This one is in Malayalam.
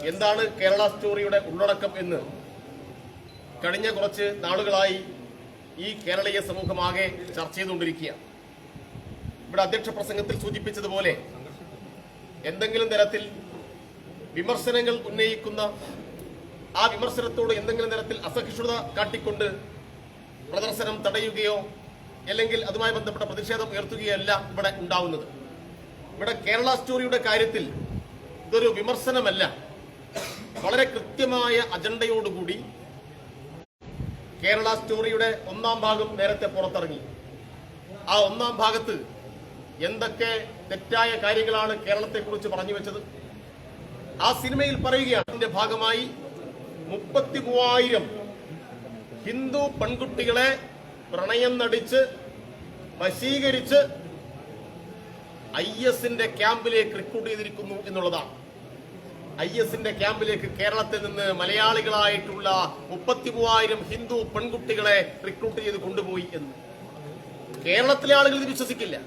എന്താണ് കേരള സ്റ്റോറിയുടെ ഉള്ളടക്കം എന്ന് കഴിഞ്ഞ കുറച്ച് നാളുകളായി ഈ കേരളീയ സമൂഹമാകെ ചർച്ച ചെയ്തുകൊണ്ടിരിക്കുകയാണ്. ഇവിടെ അധ്യക്ഷ പ്രസംഗത്തിൽ സൂചിപ്പിച്ചതുപോലെ എന്തെങ്കിലും തരത്തിൽ വിമർശനങ്ങൾ ഉന്നയിക്കുന്ന ആ വിമർശനത്തോട് എന്തെങ്കിലും തരത്തിൽ അസഹിഷ്ണുത കാട്ടിക്കൊണ്ട് പ്രദർശനം തടയുകയോ അല്ലെങ്കിൽ അതുമായി ബന്ധപ്പെട്ട പ്രതിഷേധം ഉയർത്തുകയല്ല ഇവിടെ ഉണ്ടാവുന്നത്. ഇവിടെ കേരള സ്റ്റോറിയുടെ കാര്യത്തിൽ ഇതൊരു വിമർശനമല്ല, വളരെ കൃത്യമായ അജണ്ടയോടുകൂടി കേരള സ്റ്റോറിയുടെ ഒന്നാം ഭാഗം നേരത്തെ പുറത്തിറങ്ങി. ആ ഒന്നാം ഭാഗത്ത് എന്തൊക്കെ തെറ്റായ കാര്യങ്ങളാണ് കേരളത്തെക്കുറിച്ച് പറഞ്ഞു വെച്ചത് ആ സിനിമയിൽ പറയുകയാണ്. അതിന്റെ ഭാഗമായി 33,000 ഹിന്ദു പെൺകുട്ടികളെ പ്രണയം നടിച്ച് വശീകരിച്ച് IS-ന്റെ ക്യാമ്പിലേക്ക് റിക്രൂട്ട് ചെയ്തിരിക്കുന്നു എന്നുള്ളതാണ്. IS-ന്റെ ക്യാമ്പിലേക്ക് കേരളത്തിൽ നിന്ന് മലയാളികളായിട്ടുള്ള 33,000 ഹിന്ദു പെൺകുട്ടികളെ റിക്രൂട്ട് ചെയ്ത് കൊണ്ടുപോയി എന്ന് കേരളത്തിലെ ആളുകൾ ഇത് വിശ്വസിക്കില്ല.